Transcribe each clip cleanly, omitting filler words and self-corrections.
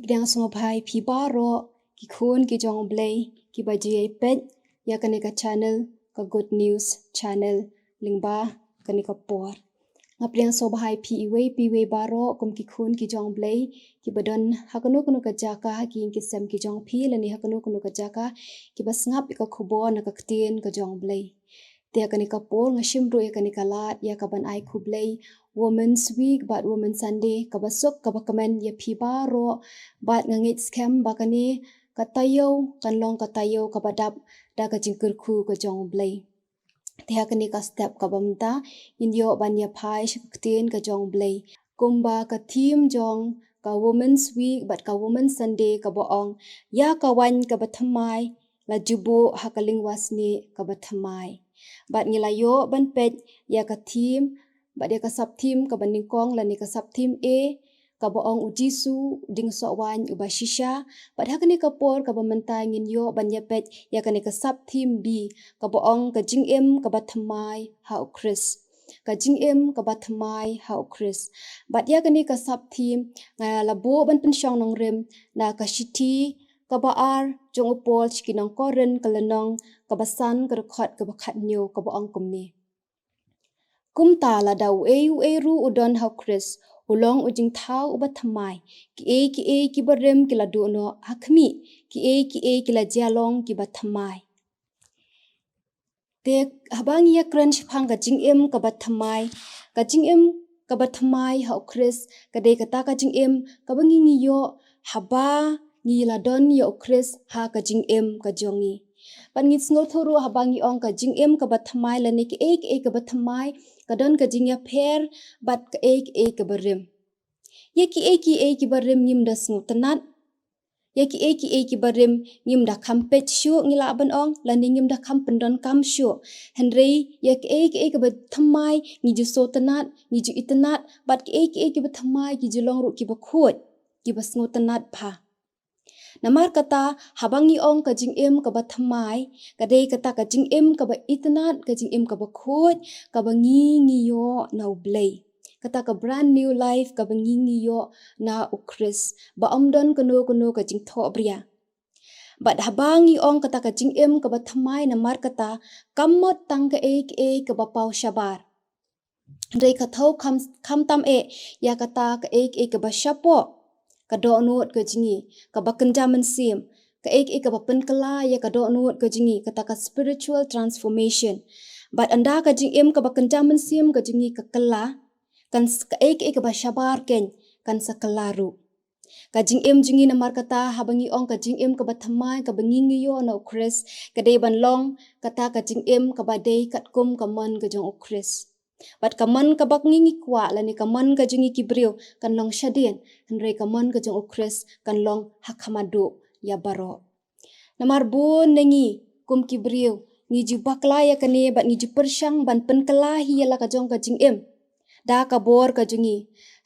Kidang sngewbha pi baro ki khun ki jong Blei ki bajai pet ya kani ka channel ka good news channel lingba kani ka por ngapriang sobha pi iwei pi wei baro kum ki khun ki jong Blei ki badon hakanu kunu ka jaka ki ki sem ki jong pi lani hakanu kunu ka jaka ki basngap ka khubo na Ka Ktien ka jong Blei te kani ka por ngashimru ya kani ka lat ya ka ban ai khu Blei Women's Week bat Women's Sunday ka basuk ka bakamen ya pi baro bat ngangit scam bakani katayo kanlong katayo ka badap da ka jingkur khu ka jong Blei Tiha kani ka step ka bamta indio banya phai Ka Ktien ka jong Blei kumba ka theme jong ka Women's Week bat ka Women's Sunday ka boong ya ka wan ka Thymmai la jubo hakaling wasni ka Thymmai bat ngilayo ban pet ya ka theme bat ya ka sub theme ka baningkong la ni ka sub theme a ka boong ujisu ding so wan uba shisha bat hakani ka por ka bamantai ngin yo banya pet ya kani ka sub theme b ka boong ka jingim ka Thymmai ha Khrist ka jingim ka Thymmai ha Khrist bat ya kani ka sub theme nga labo ban pensyong nong rem na ka shiti ka baar jong upol chikinong Korinth ka lenong ka basan ka rekhot ka bakhat nyo ka boong kumni kumta la dau e ru udon ha Khrist ulong ujing thau uba Thymmai ki e ki barem ki la du no hakmi ki e ki la jialong ki ba Thymmai te habang ya crunch phang ka jingim ka Thymmai ka jingim ka Thymmai ha Khrist ka de kata ka jingim ka bangi ngi yo haba ni la don yo Khrist ha ka jingim ka jongi pan ngit sngo thuru habangi ong ka jingim ka Thymmai la ne ki e ka Thymmai ka don ka jingya pher bat ka e ka barem ya ki e ki barem ngim da sngo tanat ya ki e ki barem ngim da kampet shu ngila aban ong la ni ngim da kampendon kam shu henry ya ki e ka Thymmai ngi ju so tanat ngi ju itanat bat ki e ki Thymmai ki julong ru ki ba khut ki ba sngo tanat pha namar kata habangi ong ka jingim ka Thymmai ka de kata ka jingim ka ba itanat ka jingim ka ba khut ka ba ngi yo na U Blei kata ka brand new life ka ba ngi yo na U Khrist ba omdon kuno ka jingtho bria bat habangi ong kata ka jingim ka Thymmai namar kata kamot tang ka e ka ba pau shabar dei ka thau kham tam ya kata ka e ka ba shapo ka do nuot ka jingi ka ba kenjaman sim ka e ka ba penkala ya ka do nuot ka jingi kata ka spiritual transformation bat anda ka jingim ka ba kenjaman sim ka jingi ka kala kan ka e ka ba shabar ken kan sakalaru ka jingim jingi namar kata habangi ong ka jingim ka Thymmai ka bangingi yo na U Khrist ka de ban long kata ka jingim ka ba dei kat kum ka mon ka jong U Khrist bat kaman ka bak ngingi kwa lani kaman ka jingi kibriu kan long shadien henry kaman ka jong U Khrist kan long hakamadu ya baro namar bu nengi kum kibriu ngi ju bakla ya kane bat ngi ju persyang ban penkala hi ya la ka jong ka jingim da ka bor ka jingi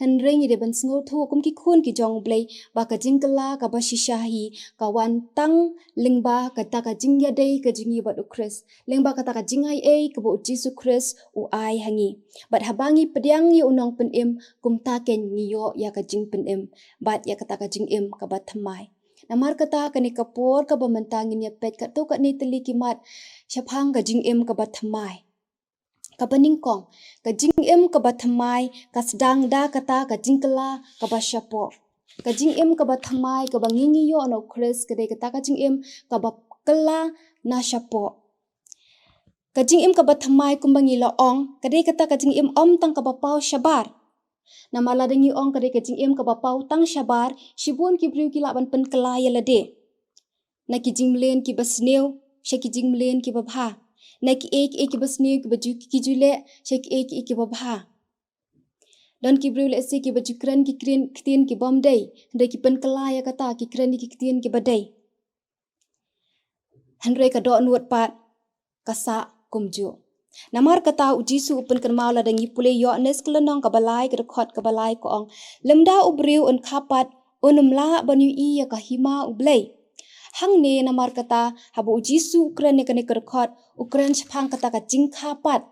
henry ngi de ban sngo thu kum ki khun ki jong Blei ba ka jingkala ka ba shishahi ka wan tang lingba ka ta ka jingya dei ka jingi bat U Khrist lingba ka ta ka jingai ka bo Jesus Khrist u ai hangi bat habangi pediang yu unong penim kum ta ken ngi yo ya ka jing penim bat ya ka ta ka jingim ka Thymmai namar kata kani kapor ka ba mentangin ya pet ka to ka ni teli kimat shaphang ka jingim ka Thymmai ka baningkong ka jingim ka Thymmai ka sedang da kata ka jingkala ka ba shapo ka jingim ka Thymmai ka bangingi yo no Khrist ka de kata ka jingim ka ba kala na shapo ka jingim ka Thymmai kumbangi lo ong ka de kata ka jingim om tang ka ba pau shabar namala dengi ong ka de ka jingim ka ba pau tang shabar shibun ki briu ki la ban pen kala ya lade na ki jingmlen ki basneu she ki jingmlen ki ba bha na ki ki basneu ki baju ki jule she ki ki ba bha don ki briu le se ki baju kran ki ktien ki bom dei ndai ki pen kala ya kata ki kran ki ktien ki badai henry ka do nuot pat kasa kumju namar kata ujisu upen kan mau la dangi pule yo nes kelenong ka balai ka rekhot ka balai ko ong lemda U briu un khapat unumla banyu I ya ka hima U Blei hang ne namar kata habu ujisu ukran ne kane ka rekhot ukran chphang kata ka jing khapat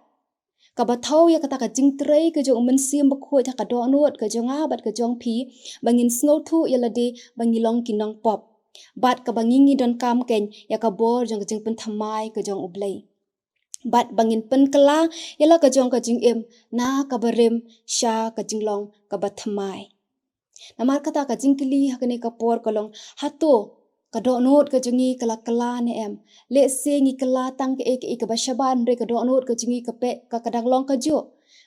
ka ba thau ya kata ka jing trei ka jong men sim ba khoi ta ka do not ka jonga bat ka jong pi bangin sngo thu ya lade bangi long kinong pop bat ka bangi ngi don kam ken ya ka bor jong ka jing pen thamai ka jong U Blei bat bangin pen kala ya la ka jong ka jing em na ka barem sha ka jing long ka ba thamai namar kata ka jing kili hakane ka por kolong hato ka do not ka jongi kala kala ne em le se ngi kala tang ke ka ba shaban re ka do not ka jongi ka pe ka kadang long ka jo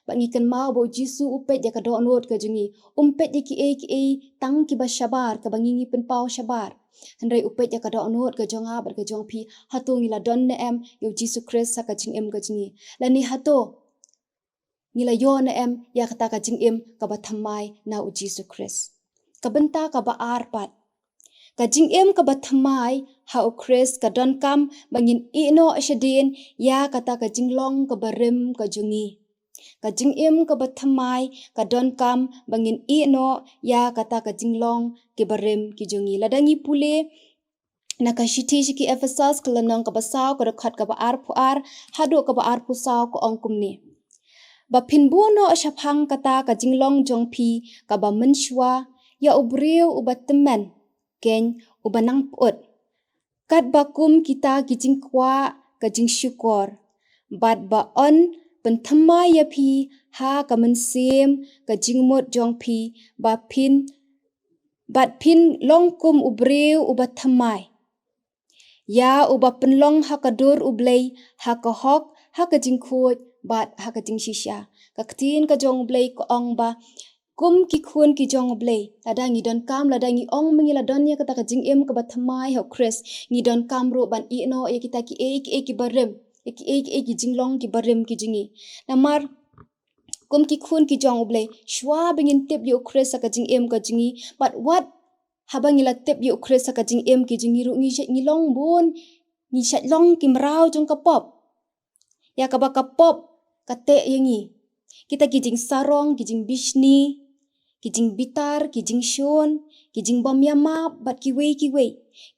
ba ngi kan mau bo jisu upet ya ka do not ka jongi umpet ya ki tang ki ba shabar ka bangi ngi pen pau shabar handai upet ya ka do not ka jonga ba ka jong pi hato ngi la don ne em yo jisu Khrist sa ka jing em ka jongi la ni hato ngi la yo ne em ya kata ka jing em ka ba thamai na u jisu Khrist ka bynta ka ba arpat ka jing em ka ba thamai ha u Khrist ka don kam bangin ino ashadin ya kata ka jing long ka barem ka jongi ka jing em ka ba thamai ka don kam bangin ino ya kata ka jing long ki barem ki jongi ladangi pule na ka shiti shiki Ephesus kalanong ka ba saw ka khat ka ba ar pu ar hado ka ba ar pu saw ko ong kumni ba phinbu no ashaphang kata ka jing long jong pi ka ba menshwa ya ubriu ubatmen ken ubanang put kat bakum kita kijing kwa ka jing syukor bat ba on pen thamai ya pi ha ka mensim ka jing mot jong pi ba phin bat phin long kum ubriu ubat thamai ya uba penlong ha ka dur U Blei ha ka hok ha ka jing khoj bat ha ka jing shisha ka Ktien ka jong U Blei ko ong ba kum ki khun ki jong U Blei lada ngi don kam lada ngi ong mengi la don ya kata ka jing em ka ba thamai ho Khrist ngi don kam ro ban I no ya kita ki ki barem ki ki jing long ki barem ki jingi namar kum ki khun ki jong U Blei shwa bengin tip yo Khrist ka jing em ka jingi but what habang ila tip yo Khrist ka jing em ki jingi ru ngi long bon ngi shat long ki mrau jong ka pop ya ka ba ka pop ka te yangi kita ki jing sarong ki jing bishni ki jing bitar ki jing shon ki jing bom yama bat kiwei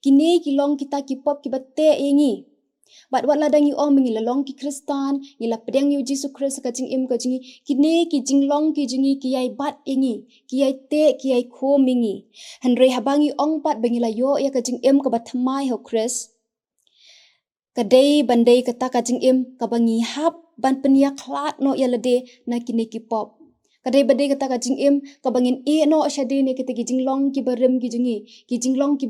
kine ki long kita ki pop ki batte yangi bat wat la dangi ong mengi la long ki Kristan ila pedang yo jisu Khrist ka jing em ka jingi kine ki jing long ki jingi ki yai bat yangi ki yai te ki yai kho mingi hanre habangi ong pat bengi la yo ya ka jing em ka bat thamai ho Khrist kadai bandai kata ka jing em ka bangi hap ban penia klat no ya lade na kine ki pop kadai badai kata ka jing em ka bangin no ashade ne kita ki jing long ki barem ki jingi ki jing long ki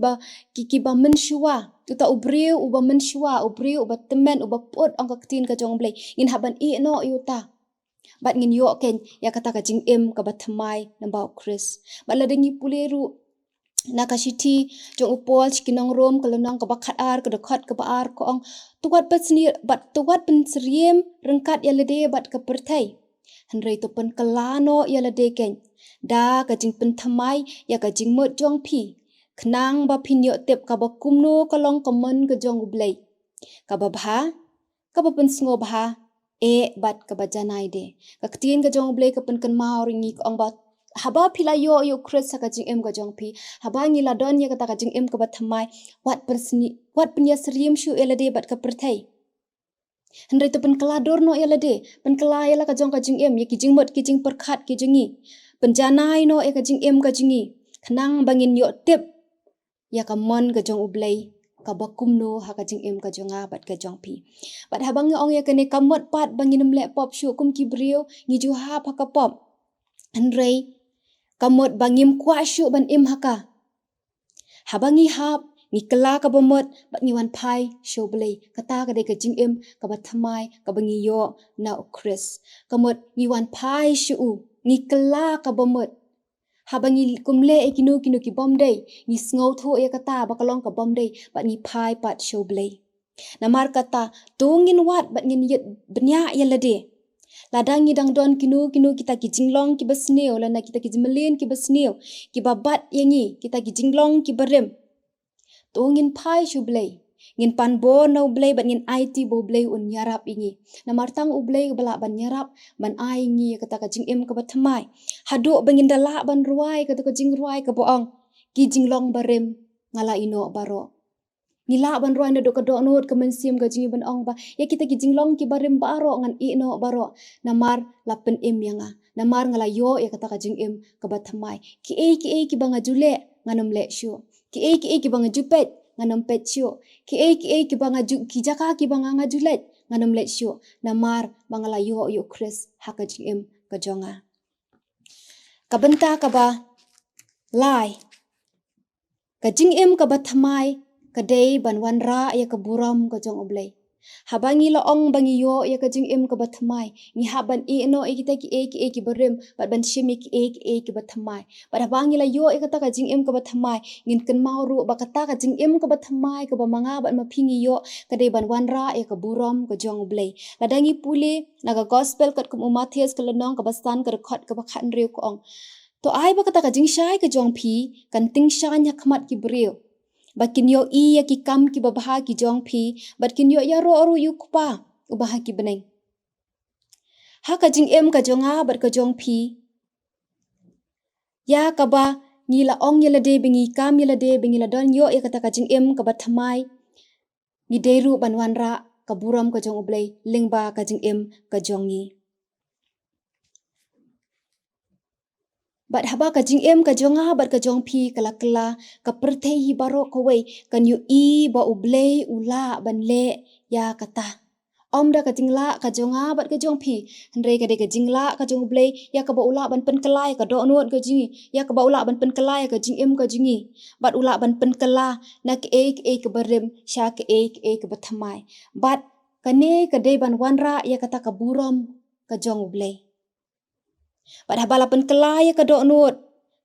ba menshua tuta ubriu uba menshua ubriu uba temen uba pot ang ka Ktien ka jong Blei in haban no yuta bat ngin yo ken ya kata ka jing em ka ba thamai namba Khrist bat ladangi puleru na ka shiti jong upol chikinong rom kalanong ka ba khat ar ka khat ka ba ar ko ong tuwat tuwat pen sriem rengkat ya lede bat ka perthai hanrei to pen kalano ya lede ken da ka jing pen thamai ya ka jing mot jong pi khnang ba phin yo tep ka ba kumno kalong common ka jong U Blei ka ba bha ka ba pen sngewbha bat ka ba janai de ka Ktien ka jong U Blei ka pen kan mau ringi ko ong ba haba pila yo Khrist ka jing em ka jong pi haba ngi la don ya kata ka jing em ka ba thamai wat penya sriem shu elade bat ka perthai handai to pen kelador no elade pen kela ya la ka jong em ya ki jing mot ki jing perkhat ki jingi penjanai no ya ka jing em ka jingi khnang bangin yo tip ya ka mon ka jong U Blei ka bakum no ha ka jing em ka jonga bat ka jong pi bat habang ong ya kane kamot pat bangin mle pop shu kum ki brio ngi ju ha ka pop handai kamot bangim kwa shu ban im haka habangi hap ngi kala ka bomot bat ngi wan pai shu Blei kata ka de ka jing em ka ba thamai ka bangi yo na U Khrist kamot ngi wan pai shu ngi kala ka bomot habangi kumle kinu ki bom dei ngi sngau tho ya kata ba kalong ka bom dei bat ngi pai pat shu Blei namar kata tungin wat bat ngin yet benya ya lade ladangi dang don kinu kita ki jinglong ki basneo lana kita ki jimelen ki basneo ki babat yangi kita ki jinglong ki barem tungin pai shu Blei ngin pan bo no Blei bat ngin IT bo Blei un yarap ingi namar tang U Blei bala ban yarap ban ai ngi kata ka jing em ka ba thamai hado bangin dala ban ruai kata ka jing ruai ka boong ki jinglong barem ngala ino baro Ngila ban roi na do ka do not ka mensim ka jingi ban ong ba. Ya kita ki jinglong ki barim baro ngan i no baro. Namar lapen im yanga. Namar ngala yo ya kata ka jingim ka Thymmai. Ki e ki banga jule nganam le syo. Ki e ki banga jupet nganam pet syo. Ki e ki banga ki jaka ki banga ngajulet nganam le syo. Namar bangala yo Khrist haka jingim ka jonga. Ka bynta ka ba lai. Ka jingim ka Thymmai. Kadai ban wanra ya ka buram ka jong U Blei. Habangi la ong bangi yo ya ka jingim ka Thymmai. Ni haban i no kita ki ki barim bat ban shimi ki ki Thymmai. Bat habangi la yo ya kata ka jingim ka Thymmai. Ngin ken mauru ba kata ka jingim ka Thymmai ka ba manga bat mapingi yo kadai ban wanra ya ka buram ka jong U Blei. Ladangi puli naga gospel kat kum Matthias ka lenong ka bastan ka rekod ka bakhan riu ko ong. To ai ba kata ka jingshai ka jong pi kan ting shan ya khamat ki brio. Bakin yo ya ki kam ki babaha ki jong pi, bakin yo ya ro yu kupa ubaha ki beneng. Ha ka jingim ka jonga bat ka jong pi. Ya ka ba ni la ong ya la de bingi kam ya la de bingi la don yo ya kata ka jingim ka Thymmai. Ni deru ban wanra ka buram ka jong U Blei lingba ka jingim ka jongi. Bat haba ka jingim ka jonga bat ka jong pi kala ka pertehi baro kawai kan yu i ba U Blei ula ban le ya kata. Om da ka jingla ka jonga bat ka jong pi. Hendrei ka de ka jingla ka jong U Blei ya ka ba ula ban pen kelai ka do nuot ka jingi. Ya ka ba ula ban pen kelai ka jingim ka jingi. Bat ula ban pen kela na ke ka barim sya ke ka Thymmai. Bat kane ka de ban wanra ya kata ka buram ka jong U Blei. Bat habala pen kelai ka do nuot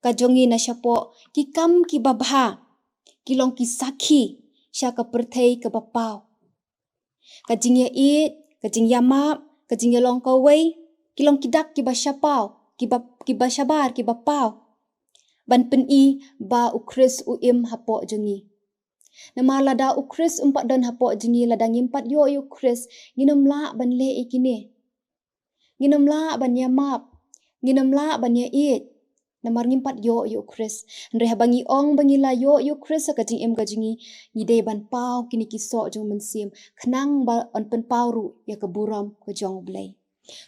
ka jongi na syapo ki kam ki babha ki long ki sakhi sya ka pertei ka bapau. Ka jingya it, ka jingya map, ka jingya long kawai, ki long kidak ki ba syapau, ki ba syabar ki bapau. Ban pen i ba U Khrist U im hapo jongi. Nama lada U Khrist umpat don hapo jongi lada ngimpat yo Khrist nginam la ban le ikine. Nginam la ban ya map, nginam la ban ya it. Namar ngimpat yo Khrist. Ndre habangi ong bangi la yo Khrist ka jingim ka jingi. Ngide ban pau kini kiso jong mensim. Khnang ba on pen pau ru ya ka buram ka jong U Blei.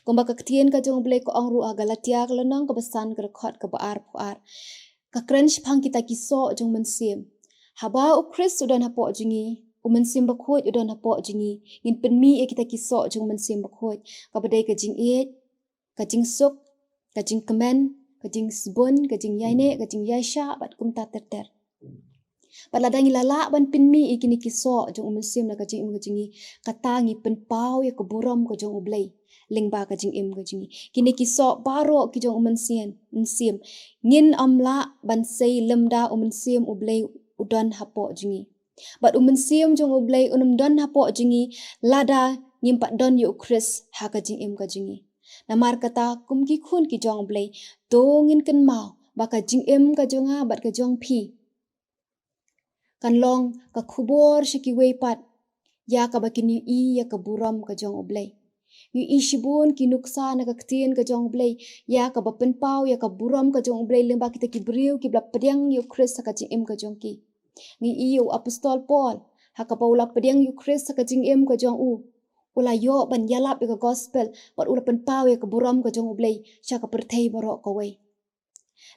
Kumba ka Ktien ka jong U Blei ko ong ru Galatia ka lenong ka besan ka rekhot ka baar puar. Ka krench pang kita kiso jong mensim. Haba U Khrist udan hapo jingi. U mensim bakhot udan hapo jingi. Ngin penmi ya kita kiso jong mensim bakhot. Ka badai ka jing it, ka jing suk, ka jing kemen, ka jing sbun, ka jing yaine, ka jing yaisha bat kum ta ter. Bat ladangi lala ban pinmi ikini kiso jong mensim na ka jing im ka jingi. Katangi pen pau ya ka buram ka jong U Blei. Lingba ka jing im ka jingi. Kini kiso baro ki jong mensim. Ngin amla ban sei lemda mensim U Blei udan hapo jingi. Bat mensim jong U Blei unum don hapo jingi lada ngimpat don yu Khrist ha ka jing im ka jingi. Namar kata kum ki khun ki jong Blei to ngin ken mau baka jing im ka jonga bat ka jong pi. Kan long ka khubor shi ki wei pat ya ka bakin yu i ya ka buram ka jong U Blei. Yu i shibun ki nuksa na ka Ktien ka jong Blei ya ka bapen pau ya ka buram ka jong Blei lemba kita ki briu ki bla pediang yu Khrist ka jing im ka jong ki. Ni i yu apostol Paul ha ka paula pediang yu Khrist ka jing im ka jong U. Ula yo ban yalap ya ka gospel bat ula pen pau ya ka buram ka jong U Blei sya ka pertei baro ka wei.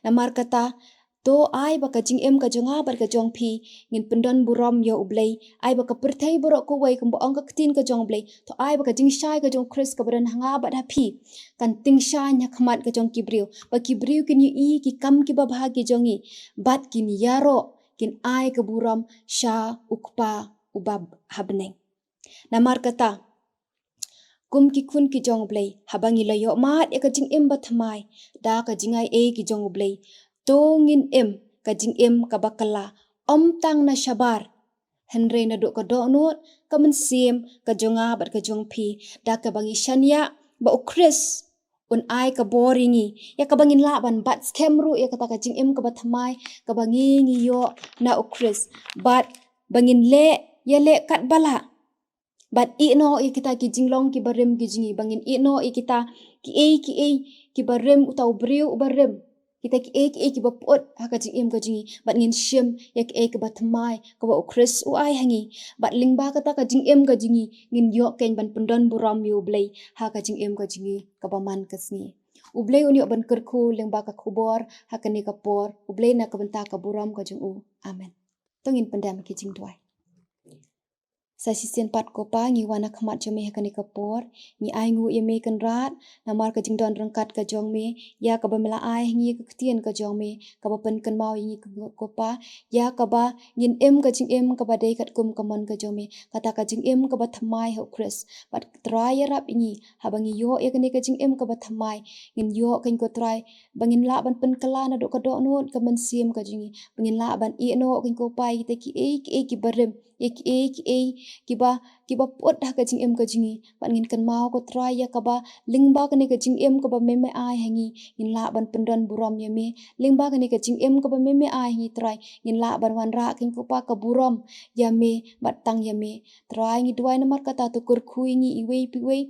Namar kata to ai baka jing im ka jonga bat ka jong pi ngin pendon buram yo U Blei ai baka pertei baro ka wei kumba ong ka Ktien ka jong Blei to ai baka jing syai ka jong Khrist ka badan hanga bat hapi kan ting syai nya khamat ka jong kibriu ba kibriu kin yu i ki kam ki babha ki jongi bat kin yaro kin ai ka buram sya ukpa ubab habneng. Namar kata kum ki khun ki jong Blei habangi la yo mat ya ka jing im Thymmai da ka jingai ki jong Blei to ngin im ka jing im ka bakala om tang na syabar henre na do ka do nuot ka mensim ka jonga bat ka jong pi da ka bangi syania ba U Khrist un ai ka boringi ya ka bangin la ban bat skemru ya kata ka jing im ka Thymmai ka bangi ngi yo na U Khrist bat bangin le ya le kat bala. Bat no kita ki jinglong ki barim ki jingi bangin no kita ki barim utau briu barim kita ki bapot haka jingim ka jingi bat ngin shim ya ki ba Thymmai ka ba Khrist u ai hangi bat lingba kata ka jingim ka jingi ngin yok ken ban pendon buram U Blei haka jingim ka jingi ka ba man kasni U Blei un yok ban kerku lingba ka kubor haka ni ka por U Blei na ka benta ka buram ka jing u amen tongin pendam ki jingduwai Sasisian pat ko pa ngi wana khamat jome haka ni ka por ngi ai ngu ye me kan rat namar ka jingdon rangkat ka jong me ya ka ba mela ai ngi ka ktien ka jong me ka ba pen kan mau ngi ko pa ya ka ba ngin em ka jing em ka ba dei kat kum ka mon ka jong me kata ka jing em ka ba Thymmai ho Khrist bat try ya rap ngi ha ba ngi yo ya ka ni ka jing em ka ba Thymmai ngin yo kan ko try bangin la ban pen kala na do ka do not ka man sim ka jingi bangin la ban i no kan ko pai te ki barem kiba pot dah ka jing em ka jingi ban ngin kan mau ko try ya ka ba lingba ka ni ka jing em ka ba me ai hangi in la ban pendon buram ya me lingba ka ni ka jing em ka ba me ai hangi try in la ban wan ra kin ko pa ka buram ya me bat tang ya me try ngi duai namar kata tu kur khui ngi iwei piwei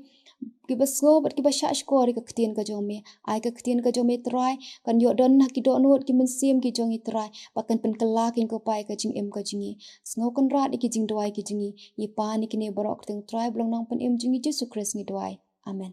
kiba so bat kiba sha skor ka ktien ka jome ai ka ktien ka jome try kan yo don na ki do not ki men sim ki jong i try pakan pen kala kin ko pai ka jing em ka jingi sngo kan rat ki jing duai ki jingi i pa ni ki ne borok teng try blong nang pen em jingi Jesu Khrist ni duai amen